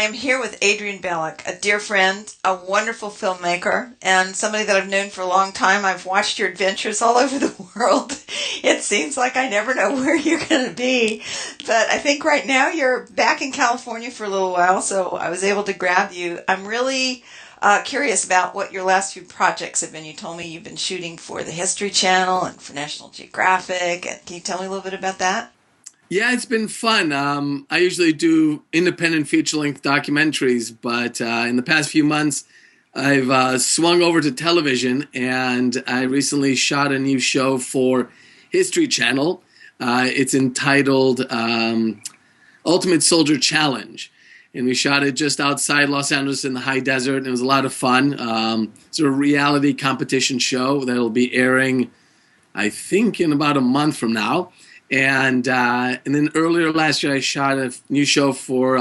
I am here with Adrian Bellick, a dear friend, a wonderful filmmaker, and somebody that I've known for a long time. I've watched your adventures all over the world. It seems like I never know where you're going to be. But I think right now you're back in California for a little while, so I was able to grab you. I'm really curious about what your last few projects have been. You told me you've been shooting for the History Channel and for National Geographic. Can you tell me a little bit about that? Yeah, it's been fun. I usually do independent feature-length documentaries, but in the past few months, I've swung over to television, and I recently shot a new show for History Channel. It's entitled Ultimate Soldier Challenge, and we shot it just outside Los Angeles in the high desert, and it was a lot of fun. Sort of reality competition show that'll be airing, I think, in about a month from now. And then earlier last year, I shot a new show for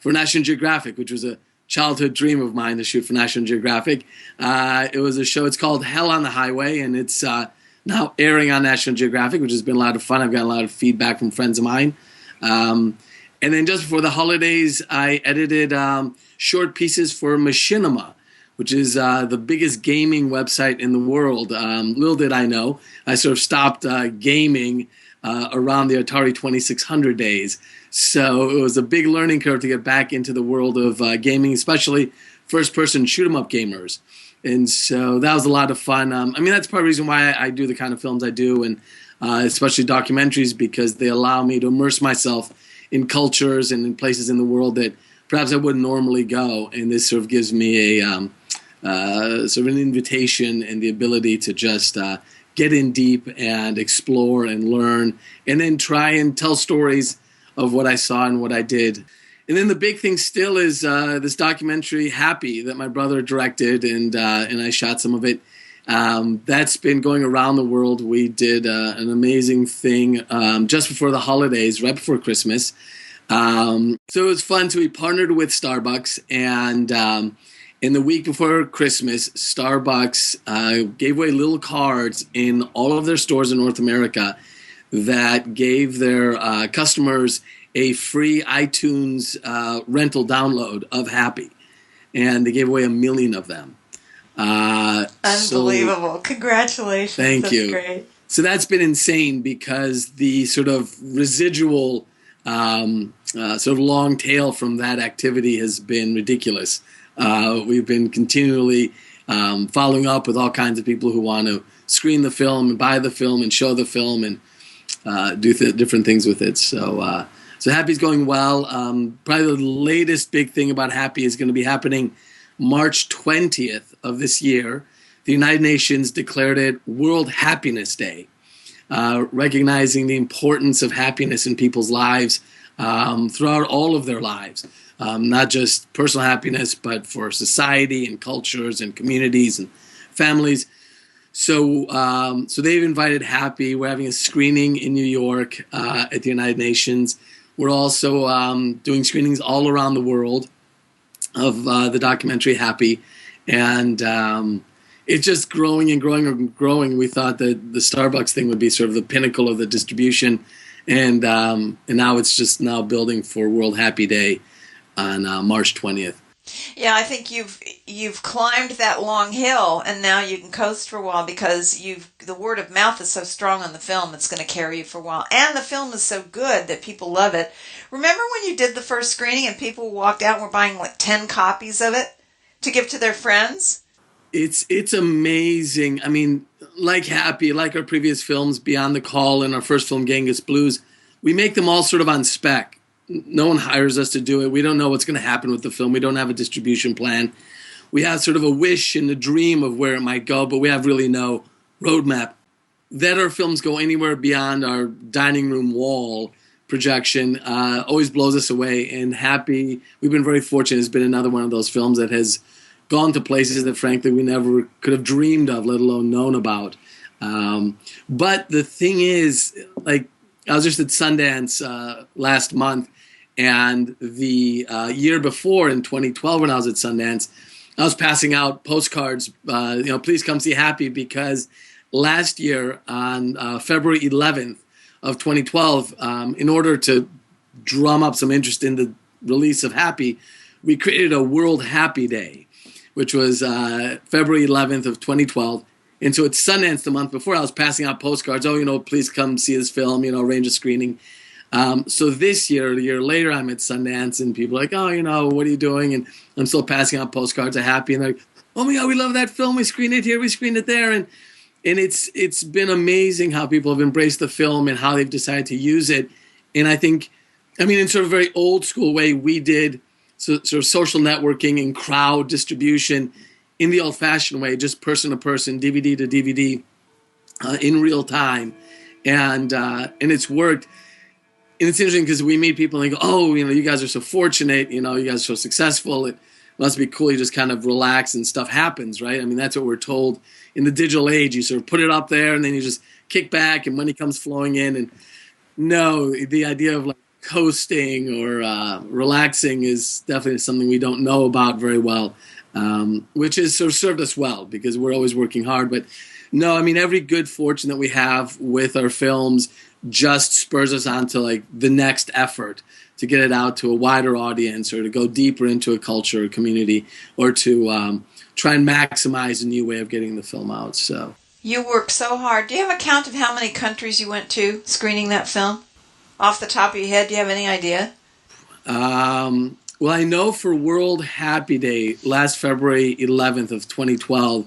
National Geographic, which was a childhood dream of mine to shoot for National Geographic. It was a show. It's called Hell on the Highway, and it's now airing on National Geographic, which has been a lot of fun. I've gotten a lot of feedback from friends of mine. And then just before the holidays, I edited short pieces for Machinima, which is the biggest gaming website in the world. Little did I know, I sort of stopped gaming around the Atari 2600 days. So it was a big learning curve to get back into the world of gaming, especially first-person shoot-'em-up gamers. And so that was a lot of fun. That's part of the reason why I do the kind of films I do, and especially documentaries, because they allow me to immerse myself in cultures and in places in the world that perhaps I wouldn't normally go. And this sort of gives me a sort of an invitation and the ability to just get in deep and explore and learn, and then try and tell stories of what I saw and what I did. And then the big thing still is this documentary, Happy, that my brother directed, and I shot some of it. That's been going around the world. We did an amazing thing just before the holidays, right before Christmas. So it was fun. So we partnered with Starbucks, and in the week before Christmas, Starbucks gave away little cards in all of their stores in North America that gave their customers a free iTunes rental download of Happy. And they gave away 1 million of them. Unbelievable. Congratulations. Thank you. That's great. So that's been insane, because the sort of residual sort of long tail from that activity has been ridiculous. We've been continually following up with all kinds of people who want to screen the film and buy the film and show the film and do different things with it. So Happy's going well. Probably the latest big thing about Happy is going to be happening March 20th of this year. The United Nations declared it World Happiness Day, recognizing the importance of happiness in people's lives throughout all of their lives. Not just personal happiness, but for society and cultures and communities and families. So they've invited Happy. We're having a screening in New York at the United Nations. We're also doing screenings all around the world of the documentary Happy. And it's just growing and growing and growing. We thought that the Starbucks thing would be sort of the pinnacle of the distribution. And now it's just now building for World Happy Day on March 20th. Yeah, I think you've climbed that long hill, and now you can coast for a while, because the word of mouth is so strong on the film. It's going to carry you for a while, and the film is so good that people love it. Remember when you did the first screening and people walked out and were buying like 10 copies of it to give to their friends? It's amazing. I mean, like Happy, like our previous films, Beyond the Call, and our first film, Genghis Blues, we make them all sort of on spec. No one hires us to do it. We don't know what's going to happen with the film. We don't have a distribution plan. We have sort of a wish and a dream of where it might go, but we have really no roadmap. That our films go anywhere beyond our dining room wall projection always blows us away. And Happy, we've been very fortunate. It's been another one of those films that has gone to places that, frankly, we never could have dreamed of, let alone known about. But the thing is, like, I was just at Sundance last month, and the year before, in 2012, when I was at Sundance, I was passing out postcards, please come see Happy, because last year on February 11th of 2012, in order to drum up some interest in the release of Happy, we created a World Happy Day, which was February 11th of 2012. And so at Sundance the month before, I was passing out postcards. Oh, please come see this film, arrange a screening. So this year, a year later, I'm at Sundance and people are like, oh, what are you doing? And I'm still passing out postcards of Happy. And they're like, oh my God, we love that film. We screened it here, we screened it there. And it's been amazing how people have embraced the film and how they've decided to use it. And I think, in sort of a very old school way, we did sort of social networking and crowd distribution in the old-fashioned way, just person to person, DVD to DVD, in real time, and it's worked. And it's interesting because we meet people and they go, "Oh, you guys are so fortunate. You guys are so successful. It must be cool. You just kind of relax and stuff happens, right?" That's what we're told in the digital age. You sort of put it up there and then you just kick back and money comes flowing in. And no, the idea of like coasting or relaxing is definitely something we don't know about very well. Which has sort of served us well because we're always working hard. But no, every good fortune that we have with our films just spurs us on to like the next effort to get it out to a wider audience or to go deeper into a culture or community or to try and maximize a new way of getting the film out. So you work so hard. Do you have a count of how many countries you went to screening that film? Off the top of your head, do you have any idea? Well, I know for World Happy Day, last February 11th of 2012,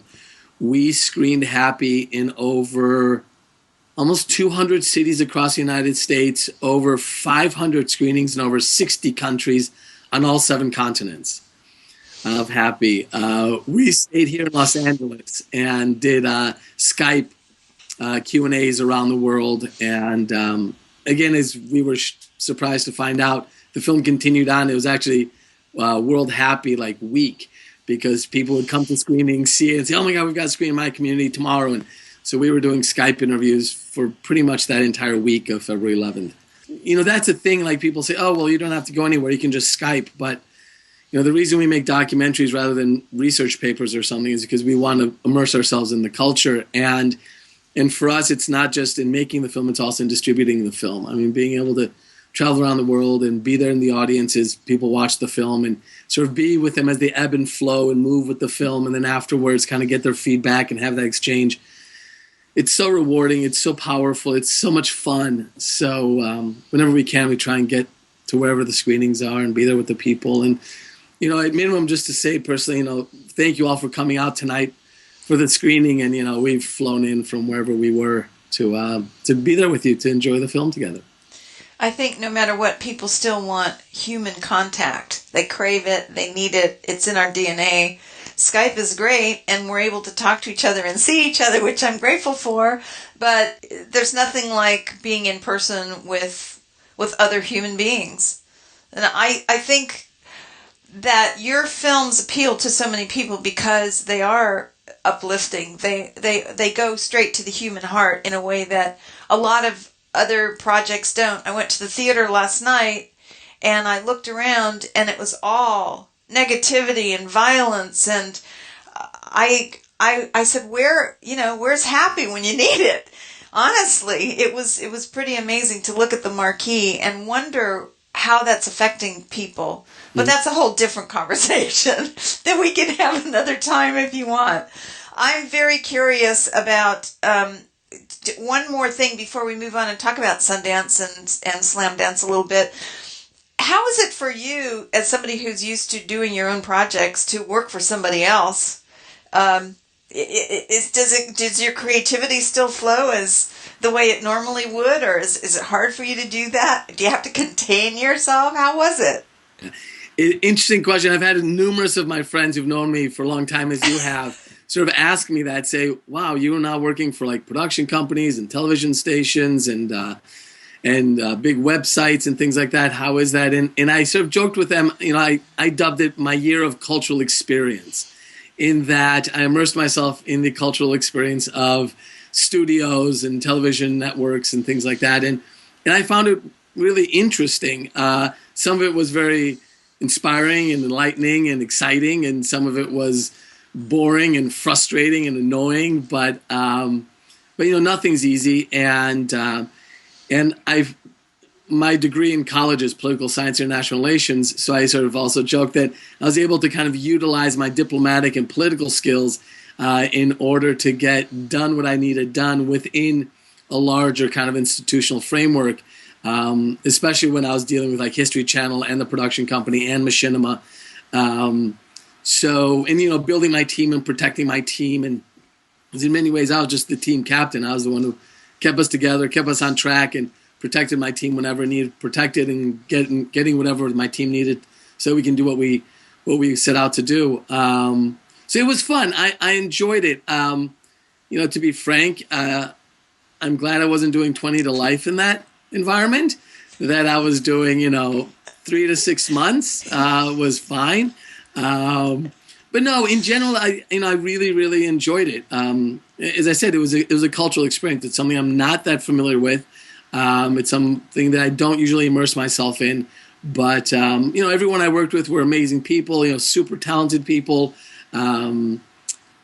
we screened Happy in over almost 200 cities across the United States, over 500 screenings in over 60 countries on all 7 continents of Happy. We stayed here in Los Angeles and did Skype Q&As around the world. And again, as we were surprised to find out, the film continued on. It was actually World Happy week because people would come to screenings, see it, and say, "Oh my God, we've got a screening in my community tomorrow." And so we were doing Skype interviews for pretty much that entire week of February 11th. That's a thing. Like people say, "Oh, well, you don't have to go anywhere. You can just Skype." But the reason we make documentaries rather than research papers or something is because we want to immerse ourselves in the culture. And for us, it's not just in making the film; it's also in distributing the film. Being able to travel around the world and be there in the audience as people watch the film and sort of be with them as they ebb and flow and move with the film, and then afterwards kind of get their feedback and have that exchange. It's so rewarding. It's so powerful. It's so much fun. So whenever we can, we try and get to wherever the screenings are and be there with the people. And, at minimum, just to say personally, thank you all for coming out tonight for the screening. And, we've flown in from wherever we were to be there with you, to enjoy the film together. I think no matter what, people still want human contact. They crave it. They need it. It's in our DNA. Skype is great, and we're able to talk to each other and see each other, which I'm grateful for. But there's nothing like being in person with other human beings. And I think that your films appeal to so many people because they are uplifting. They go straight to the human heart in a way that a lot of other projects don't. I went to the theater last night and I looked around and it was all negativity and violence, and I said, where's Happy when you need it? Honestly, it was pretty amazing to look at the marquee and wonder how that's affecting people. But that's a whole different conversation that we can have another time if you want. I'm very curious about one more thing before we move on and talk about Sundance and Slamdance a little bit. How is it for you, as somebody who's used to doing your own projects, to work for somebody else? Does your creativity still flow as the way it normally would, or is it hard for you to do that? Do you have to contain yourself? How was it? Interesting question. I've had numerous of my friends who've known me for a long time, as you have, sort of ask me that, say, "Wow, you are now working for production companies and television stations and big websites and things like that. How is that?" And I sort of joked with them. I dubbed it my year of cultural experience, in that I immersed myself in the cultural experience of studios and television networks and things like that. And I found it really interesting. Some of it was very inspiring and enlightening and exciting, and some of it was boring and frustrating and annoying. But nothing's easy. And I've my degree in college is political science and international relations, so I sort of also joke that I was able to kind of utilize my diplomatic and political skills in order to get done what I needed done within a larger kind of institutional framework, especially when I was dealing with like History Channel and the production company and Machinima. Building my team and protecting my team, and in many ways I was just the team captain. I was the one who kept us together, kept us on track, and protected my team whenever it needed protected, and getting whatever my team needed so we can do what we set out to do. So it was fun. I enjoyed it. To be frank, I'm glad I wasn't doing 20 to life in that environment. That I was doing, 3 to 6 months was fine. But no, in general, I really, really enjoyed it. As I said, it was a cultural experience. It's something I'm not that familiar with. It's something that I don't usually immerse myself in. But everyone I worked with were amazing people. Super talented people. A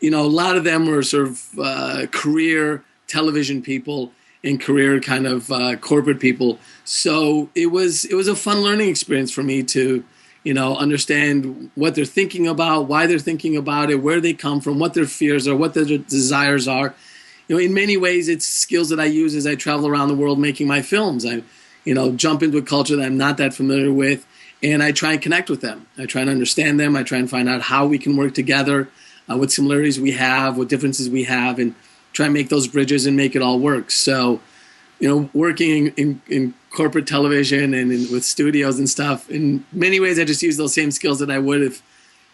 lot of them were sort of career television people and career kind of corporate people. So it was a fun learning experience for me to understand what they're thinking about, why they're thinking about it, where they come from, what their fears are, what their desires are. In many ways, it's skills that I use as I travel around the world making my films. I, jump into a culture that I'm not that familiar with, and I try and connect with them. I try and understand them. I try and find out how we can work together, what similarities we have, what differences we have, and try and make those bridges and make it all work. So, working in corporate television and with studios and stuff, in many ways, I just use those same skills that I would if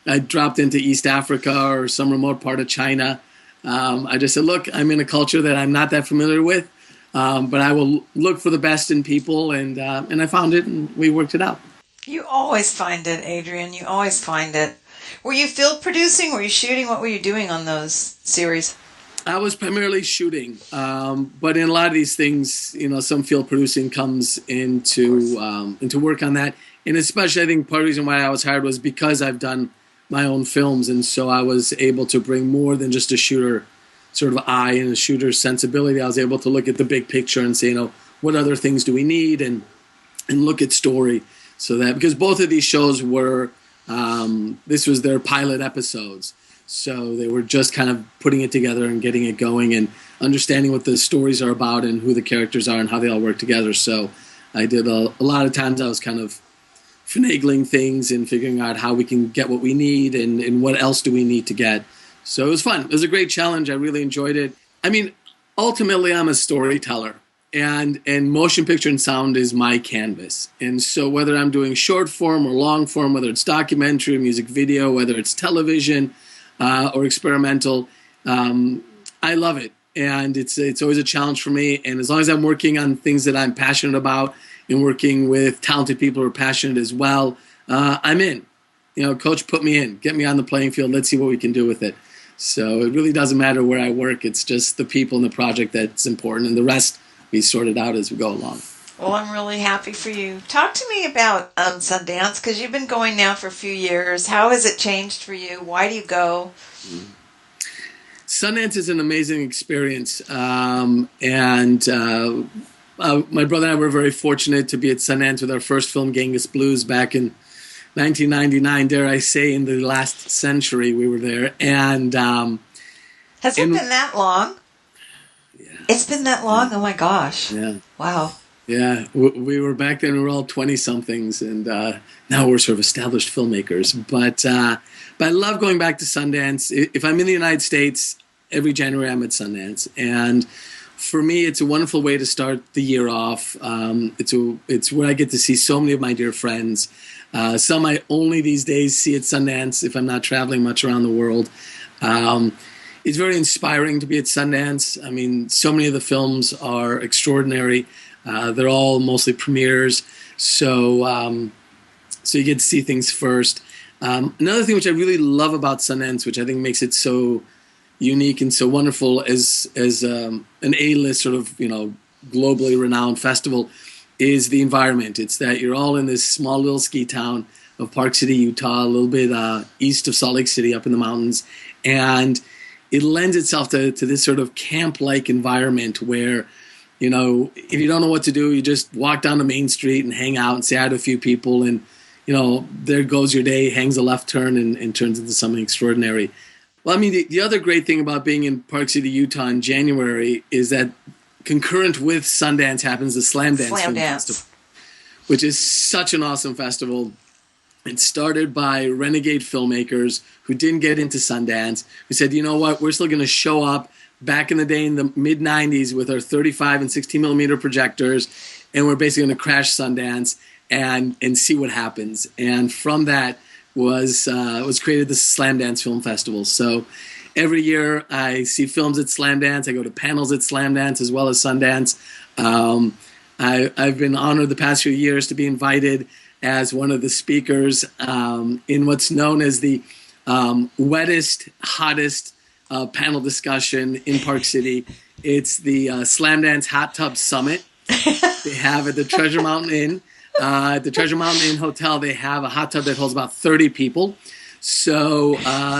I dropped into East Africa or some remote part of China. I just said, look, I'm in a culture that I'm not that familiar with, but I will look for the best in people, and I found it, and we worked it out. You always find it, Adrian. You always find it. Were you field producing? Were you shooting? What were you doing on those series? I was primarily shooting, but in a lot of these things, some field producing comes into work on that. And especially, I think part of the reason why I was hired was because I've done my own films, and so I was able to bring more than just a shooter sort of eye and a shooter sensibility. I was able to look at the big picture and say, what other things do we need, and look at story. So that, because both of these shows were, this was their pilot episodes. So they were just kind of putting it together and getting it going and understanding what the stories are about and who the characters are and how they all work together. So I did a lot of times I was kind of finagling things and figuring out how we can get what we need and what else do we need to get. So it was fun. It was a great challenge. I really enjoyed it. I mean, ultimately, I'm a storyteller. And motion picture and sound is my canvas. And so whether I'm doing short form or long form, whether it's documentary, music video, whether it's television, or experimental, I love it, and it's always a challenge for me. And as long as I'm working on things that I'm passionate about and working with talented people who are passionate as well, I'm in. Coach, put me in, get me on the playing field. Let's see what we can do with it. So it really doesn't matter where I work. It's just the people in the project that's important, and the rest we sort it out as we go along. Well, I'm really happy for you. Talk to me about Sundance, because you've been going now for a few years. How has it changed for you? Why do you go? Sundance is an amazing experience. My brother and I were very fortunate to be at Sundance with our first film, Genghis Blues, back in 1999, dare I say, in the last century we were there. And has it been that long? Yeah. It's been that long? Oh, my gosh. Yeah. Wow. Yeah, we were back then. We were all 20-somethings, and now we're sort of established filmmakers. But I love going back to Sundance. If I'm in the United States, every January I'm at Sundance, and for me, it's a wonderful way to start the year off. It's where I get to see so many of my dear friends. Some I only these days see at Sundance if I'm not traveling much around the world. It's very inspiring to be at Sundance. I mean, so many of the films are extraordinary. They're all mostly premieres, so you get to see things first. Another thing which I really love about Sundance, which I think makes it so unique and so wonderful as an A-list sort of globally renowned festival, is the environment. It's that you're all in this small little ski town of Park City, Utah, a little bit east of Salt Lake City, up in the mountains, and it lends itself to this sort of camp-like environment where if you don't know what to do, you just walk down the main street and hang out and say hi to a few people, and there goes your day, hangs a left turn and turns into something extraordinary. Well, I mean, the other great thing about being in Park City, Utah in January is that concurrent with Sundance happens the Slam Dance Film Festival, which is such an awesome festival. It started by renegade filmmakers who didn't get into Sundance, who said, you know what, we're still going to show up back in the day in the mid-'90s with our 35 and 16 millimeter projectors, and we're basically going to crash Sundance and see what happens. And from that was created the Slam Dance Film Festival. So every year I see films at Slam Dance. I go to panels at Slam Dance as well as Sundance. I've been honored the past few years to be invited as one of the speakers in what's known as the wettest, hottest panel discussion in Park City. It's the Slam Dance Hot Tub Summit. They have at the Treasure Mountain Inn. At the Treasure Mountain Inn Hotel, they have a hot tub that holds about 30 people. So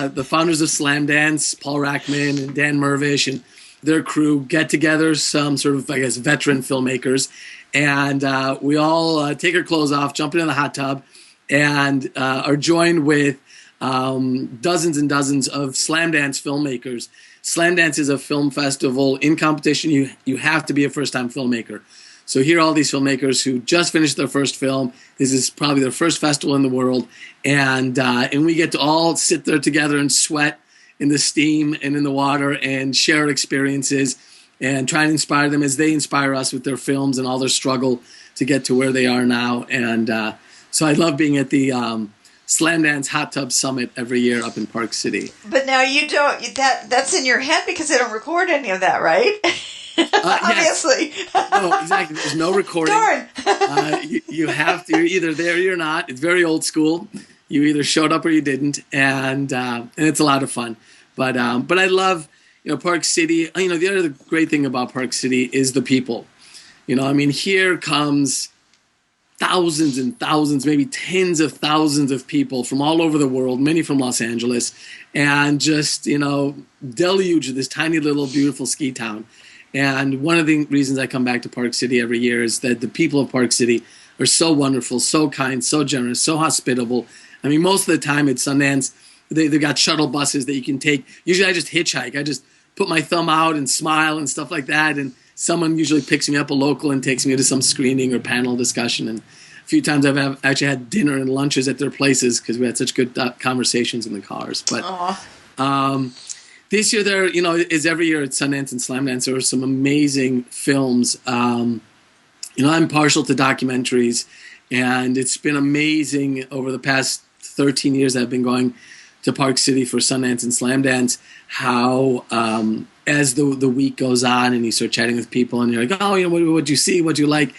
the founders of Slam Dance, Paul Rackman and Dan Mervish and their crew get together, some sort of, I guess, veteran filmmakers, and we all take our clothes off, jump into the hot tub, and are joined with dozens and dozens of Slam Dance filmmakers. Slam Dance is a film festival. In competition, you have to be a first-time filmmaker. So here are all these filmmakers who just finished their first film. This is probably their first festival in the world. And we get to all sit there together and sweat in the steam and in the water and share our experiences and try and inspire them as they inspire us with their films and all their struggle to get to where they are now. And so I love being at the Slam Dance Hot Tub Summit every year up in Park City. But now you don't, that's in your head because they don't record any of that, right? Obviously. No, exactly. There's no recording. Darn. You have to. You're either there or you're not. It's very old school. You either showed up or you didn't, and it's a lot of fun. But I love Park City. The other great thing about Park City is the people. Here comes thousands and thousands, maybe tens of thousands of people from all over the world, many from Los Angeles, and just deluge this tiny little beautiful ski town. And one of the reasons I come back to Park City every year is that the people of Park City are so wonderful, so kind, so generous, so hospitable. Most of the time at Sundance, they've got shuttle buses that you can take. Usually I just hitchhike. I just put my thumb out and smile and stuff like that. And someone usually picks me up, a local, and takes me to some screening or panel discussion. And a few times I've actually had dinner and lunches at their places because we had such good conversations in the cars. But this year there, is every year at Sundance and Slam Dance, there are some amazing films. I'm partial to documentaries, and it's been amazing over the past 13 years I've been going to Park City for Sundance and Slam Dance, how as the week goes on and you start chatting with people and you're like, what'd you see, what'd you like?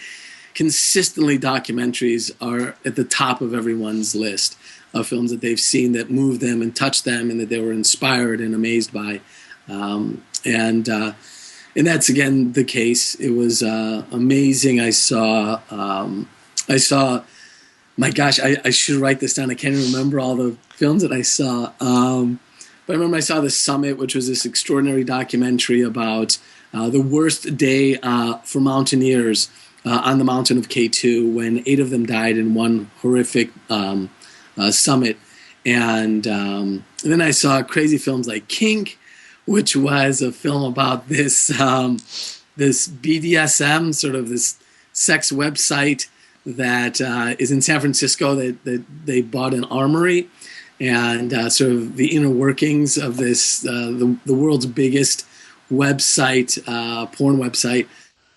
Consistently, documentaries are at the top of everyone's list of films that they've seen that moved them and touched them and that they were inspired and amazed by. And that's, again, the case. It was amazing. I saw, my gosh, I should write this down. I can't even remember all the films that I saw. But I remember I saw The Summit, which was this extraordinary documentary about the worst day for mountaineers on the mountain of K2 when 8 of them died in one horrific summit. And then I saw crazy films like Kink, which was a film about this this BDSM, sort of this sex website that is in San Francisco that they bought an armory, and sort of the inner workings of this, the world's biggest website, porn website.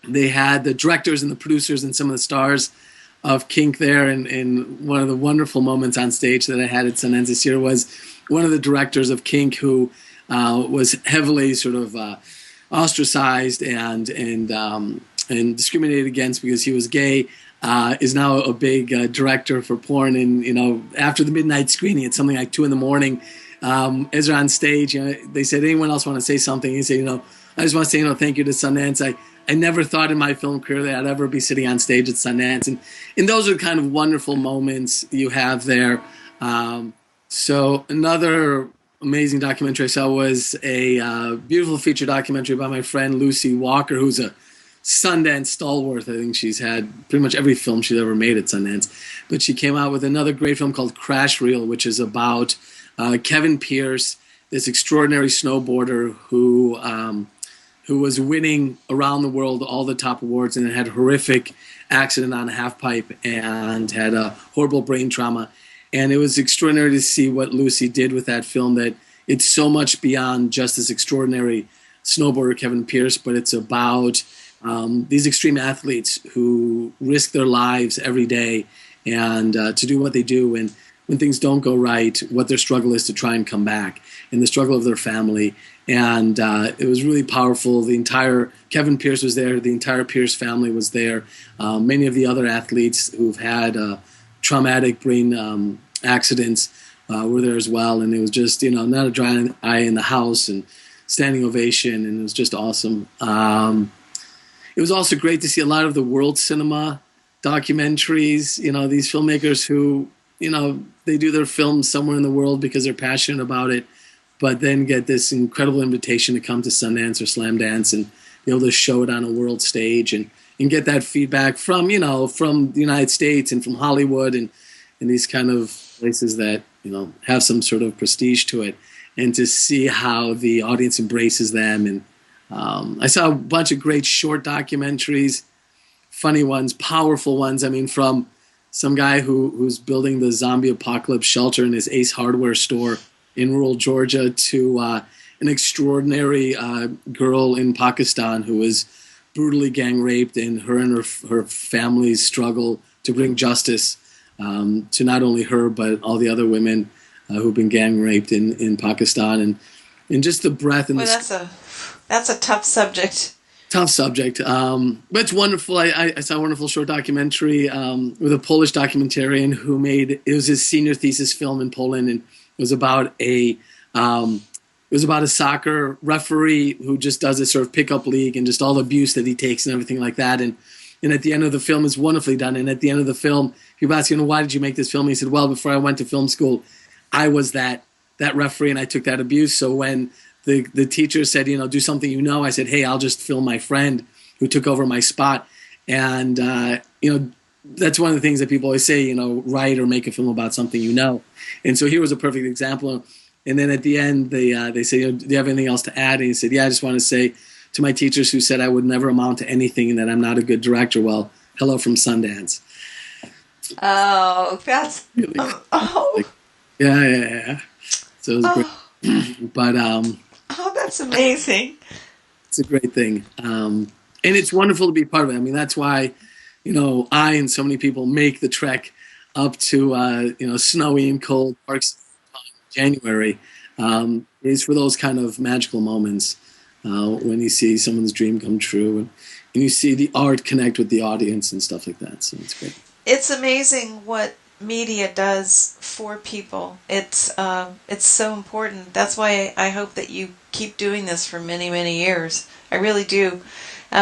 They had the directors and the producers and some of the stars of Kink there, and one of the wonderful moments on stage that I had at Sundance this year was one of the directors of Kink who was heavily sort of ostracized and discriminated against because he was gay, is now a big director for porn. And after the midnight screening, it's something like 2 a.m. As they're on stage, they said, anyone else want to say something? He said, I just want to say, thank you to Sundance. I never thought in my film career that I'd ever be sitting on stage at Sundance. And those are the kind of wonderful moments you have there. So another amazing documentary I saw was a beautiful feature documentary by my friend Lucy Walker, who's a Sundance stalwart. I think she's had pretty much every film she's ever made at Sundance. But she came out with another great film called Crash Reel, which is about Kevin Pierce, this extraordinary snowboarder who was winning around the world all the top awards, and had a horrific accident on a half pipe and had a horrible brain trauma. And it was extraordinary to see what Lucy did with that film, that it's so much beyond just this extraordinary snowboarder, Kevin Pierce, but it's about these extreme athletes who risk their lives every day and to do what they do. And when things don't go right, what their struggle is to try and come back, and the struggle of their family. And it was really powerful. The entire Kevin Pierce was there. The entire Pierce family was there. Many of the other athletes who've had traumatic brain accidents were there as well. And it was just, not a dry eye in the house, and standing ovation. And it was just awesome. It was also great to see a lot of the world cinema documentaries, these filmmakers who, they do their films somewhere in the world because they're passionate about it, but then get this incredible invitation to come to Sundance or Slamdance and be able to show it on a world stage and get that feedback from, from the United States and from Hollywood and these kind of places that, have some sort of prestige to it, and to see how the audience embraces them. And I saw a bunch of great short documentaries, funny ones, powerful ones. I mean, from some guy who's building the zombie apocalypse shelter in his Ace Hardware store in rural Georgia, to an extraordinary girl in Pakistan who was brutally gang raped, and her family's struggle to bring justice to not only her but all the other women who've been gang raped in Pakistan, and just the breadth and that's a tough subject. Tough subject, but it's wonderful. I saw a wonderful short documentary with a Polish documentarian who made, it was his senior thesis film in Poland, and it was about a soccer referee who just does this sort of pickup league and just all the abuse that he takes and everything like that. And at the end of the film, it's wonderfully done. And at the end of the film, people ask, why did you make this film? And he said, well, before I went to film school, I was that referee and I took that abuse. So when the teacher said, do something, I said, hey, I'll just film my friend who took over my spot. And, that's one of the things that people always say, write or make a film about something And so here was a perfect example. And then at the end, they say, do you have anything else to add? And he said, yeah, I just want to say to my teachers who said I would never amount to anything and that I'm not a good director, well, hello from Sundance. Oh, that's... Really Yeah. So it was great. But... oh, that's amazing. It's a great thing. And it's wonderful to be part of it. I mean, that's why, I and so many people make the trek up to, snowy and cold parks in January, is for those kind of magical moments when you see someone's dream come true and you see the art connect with the audience and stuff like that. So it's great. It's amazing what media does for people. It's so important. That's why I hope that you keep doing this for many, many years. I really do.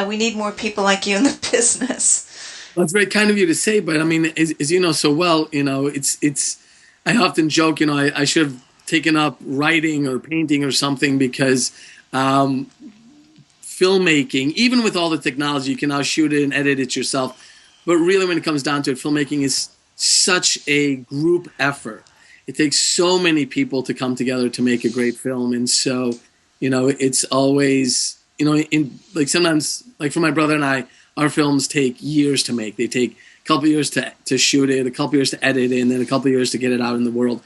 We need more people like you in the business. Well, it's very kind of you to say, but I mean, as you know so well, it's. I often joke, I should have taken up writing or painting or something, because filmmaking, even with all the technology, you can now shoot it and edit it yourself. But really, when it comes down to it, filmmaking is such a group effort. It takes so many people to come together to make a great film, and so it's always sometimes, like for my brother and I, our films take years to make. They take a couple of years to shoot it, a couple of years to edit it, and then a couple of years to get it out in the world.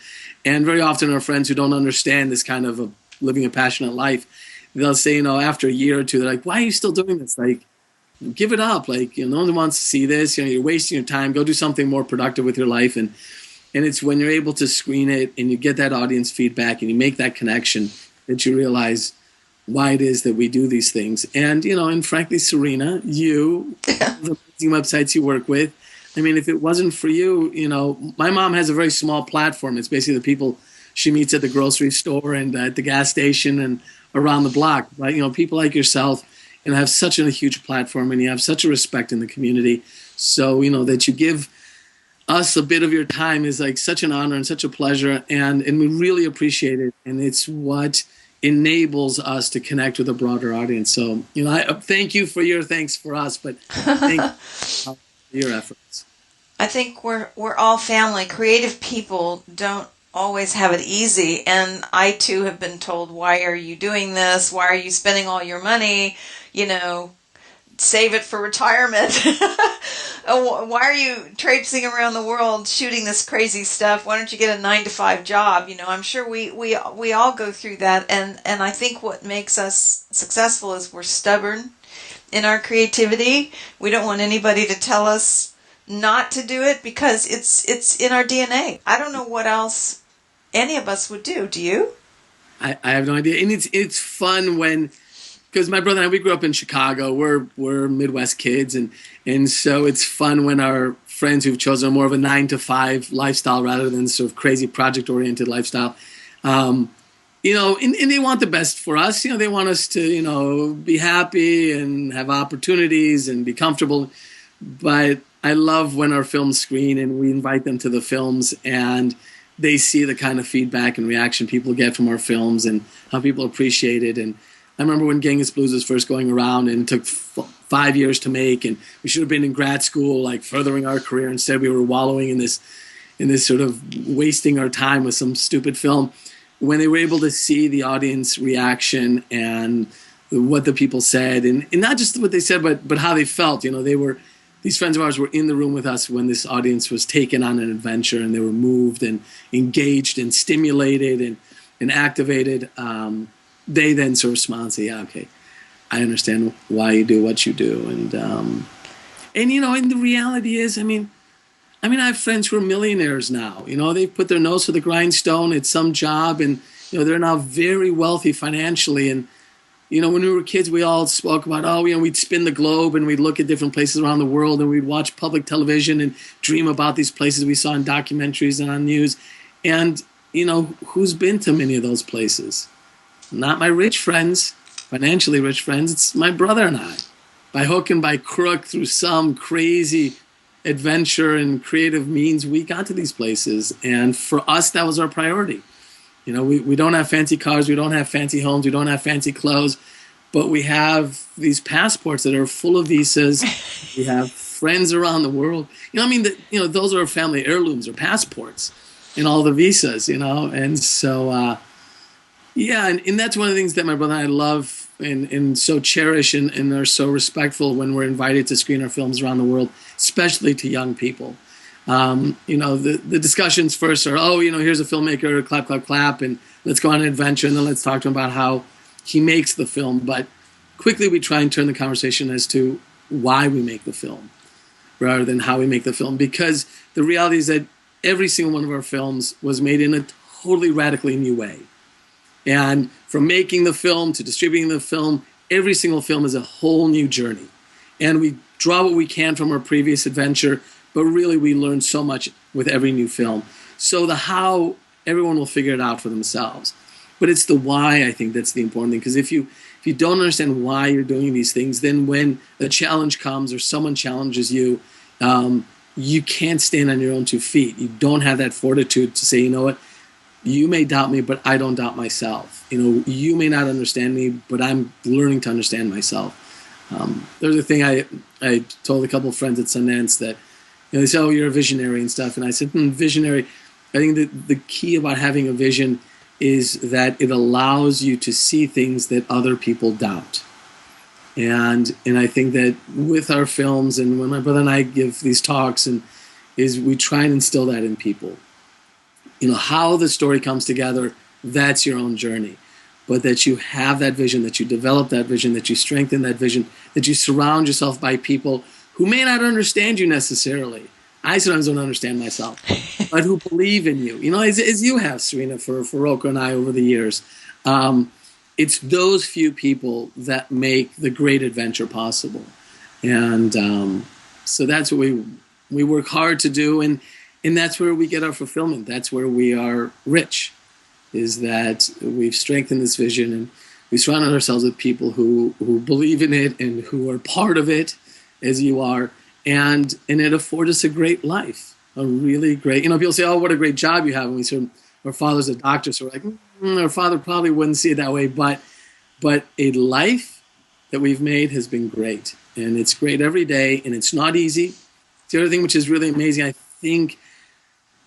And very often our friends who don't understand this kind of living a passionate life, they'll say, after a year or two, they're like, why are you still doing this? Like, give it up. Like, no one wants to see this. You're wasting your time. Go do something more productive with your life. And it's when you're able to screen it and you get that audience feedback and you make that connection that you realize why it is that we do these things. And, and frankly, Serena, you, the amazing websites you work with, I mean, if it wasn't for you, my mom has a very small platform. It's basically the people she meets at the grocery store and at the gas station and around the block. But, people like yourself, have such a huge platform, and you have such a respect in the community. So, that you give us a bit of your time is like such an honor and such a pleasure. And we really appreciate it. And it's what enables us to connect with a broader audience. So, I thank you for your thanks for us, but thank you for your efforts. I think we're all family. Creative people don't always have it easy, and I too have been told, why are you doing this? Why are you spending all your money? Save it for retirement. Why are you traipsing around the world shooting this crazy stuff? Why don't you get a 9-to-5 job? I'm sure we all go through that, and I think what makes us successful is we're stubborn in our creativity. We don't want anybody to tell us not to do it because it's in our DNA. I don't know what else any of us would do. Do you? I have no idea, and it's fun because my brother and I, we grew up in Chicago. We're Midwest kids, and so it's fun when our friends who've chosen more of a 9-to-5 lifestyle rather than sort of crazy project-oriented lifestyle, and they want the best for us. They want us to, be happy and have opportunities and be comfortable. But I love when our films screen and we invite them to the films and they see the kind of feedback and reaction people get from our films and how people appreciate it. And I remember when Genghis Blues was first going around and it took 5 years to make, and we should have been in grad school, like furthering our career. Instead, we were wallowing in this sort of wasting our time with some stupid film. When they were able to see the audience reaction and what the people said, and not just what they said, but how they felt. These friends of ours were in the room with us when this audience was taken on an adventure, and they were moved and engaged and stimulated and activated. They then sort of smile and say, yeah, okay, I understand why you do what you do. And the reality is, I have friends who are millionaires now. They've put their nose to the grindstone at some job, and they're now very wealthy financially. And when we were kids, we all spoke about, we'd spin the globe and we'd look at different places around the world and we'd watch public television and dream about these places we saw in documentaries and on news. And, who's been to many of those places? Not my rich friends, financially rich friends. It's my brother and I. By hook and by crook, through some crazy adventure and creative means, we got to these places. And for us, that was our priority. We don't have fancy cars, we don't have fancy homes, we don't have fancy clothes, but we have these passports that are full of visas. We have friends around the world. Those are family heirlooms or passports and all the visas, And so, and that's one of the things that my brother and I love and so cherish and are so respectful when we're invited to screen our films around the world, especially to young people. The discussions first are, here's a filmmaker, clap, clap, clap, and let's go on an adventure, and then let's talk to him about how he makes the film. But quickly we try and turn the conversation as to why we make the film rather than how we make the film, because the reality is that every single one of our films was made in a totally radically new way. And from making the film to distributing the film, every single film is a whole new journey. And we draw what we can from our previous adventure, but really we learn so much with every new film. So the how, everyone will figure it out for themselves. But it's the why, I think, that's the important thing. Because if you don't understand why you're doing these things, then when a challenge comes or someone challenges you, you can't stand on your own 2 feet. You don't have that fortitude to say, you know what, you may doubt me, but I don't doubt myself. You may not understand me, but I'm learning to understand myself. There's a thing I told a couple of friends at Sundance that, they say, oh, you're a visionary and stuff. And I said, visionary. I think that the key about having a vision is that it allows you to see things that other people doubt. And I think that with our films and when my brother and I give these talks, is we try and instill that in people. How the story comes together, that's your own journey. But that you have that vision, that you develop that vision, that you strengthen that vision, that you surround yourself by people who may not understand you necessarily. I sometimes don't understand myself, but who believe in you. As you have, Serena, for Rocco and I over the years. It's those few people that make the great adventure possible. And so that's what we work hard to do. And that's where we get our fulfillment. That's where we are rich, is that we've strengthened this vision and we surrounded ourselves with people who believe in it and who are part of it, as you are, and it affords us a great life, a really great. People say, "Oh, what a great job you have!" And we say, "Our father's a doctor," so we're like, Our father probably wouldn't see it that way, but a life that we've made has been great, and it's great every day, and it's not easy. The other thing which is really amazing, I think,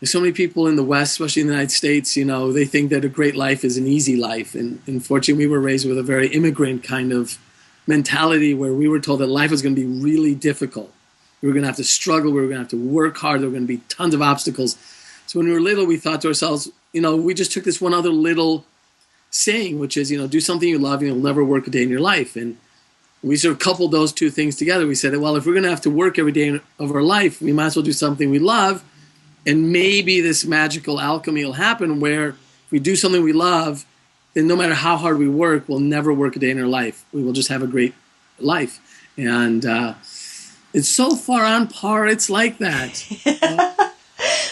there's so many people in the West, especially in the United States, they think that a great life is an easy life, and unfortunately, we were raised with a very immigrant kind of mentality where we were told that life was going to be really difficult. We were going to have to struggle. We were going to have to work hard. There were going to be tons of obstacles. So when we were little, we thought to ourselves, we just took this one other little saying, which is, do something you love and you'll never work a day in your life. And we sort of coupled those two things together. We said, well, if we're going to have to work every day of our life, we might as well do something we love. And maybe this magical alchemy will happen where if we do something we love, then no matter how hard we work, we'll never work a day in our life. We will just have a great life. And it's so far on par. It's like that.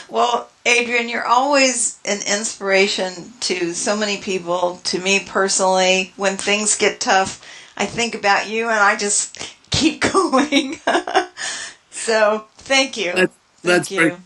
Well, Adrian, you're always an inspiration to so many people, to me personally. When things get tough, I think about you and I just keep going. So thank you. Thank you.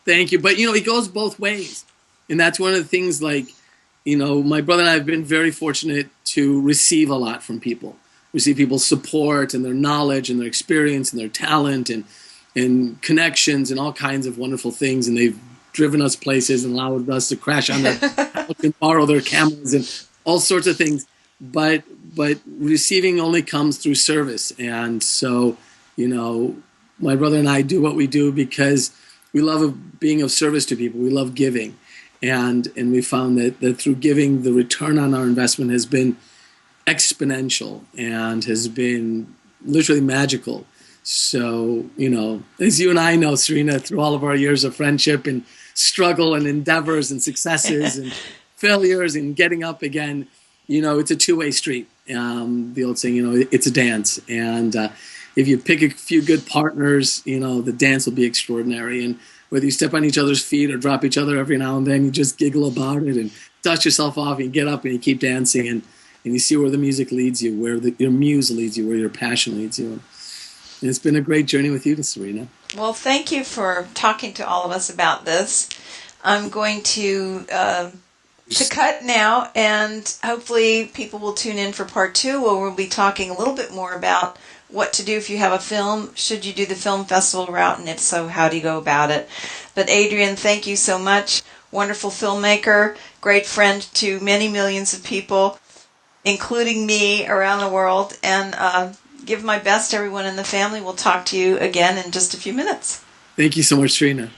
Thank you. But, it goes both ways. And that's one of the things, my brother and I have been very fortunate to receive a lot from people. Receive people's support and their knowledge and their experience and their talent and connections and all kinds of wonderful things. And they've driven us places and allowed us to crash on their house and borrow their cameras and all sorts of things. But receiving only comes through service. And so, my brother and I do what we do because we love being of service to people. We love giving. And we found that through giving, the return on our investment has been exponential and has been literally magical. So, as you and I know, Serena, through all of our years of friendship and struggle and endeavors and successes and failures and getting up again, it's a two-way street. The old saying, it's a dance. And if you pick a few good partners, the dance will be extraordinary. And whether you step on each other's feet or drop each other every now and then, you just giggle about it and dust yourself off and you get up and you keep dancing and you see where the music leads you, where your muse leads you, where your passion leads you. And it's been a great journey with you, Serena. Well, thank you for talking to all of us about this. I'm going to cut now, and hopefully people will tune in for part 2, where we'll be talking a little bit more about what to do if you have a film. Should you do the film festival route, and if so, how do you go about it? But Adrian, thank you so much. Wonderful filmmaker, great friend to many millions of people, including me around the world, and give my best to everyone in the family. We'll talk to you again in just a few minutes. Thank you so much, Serena.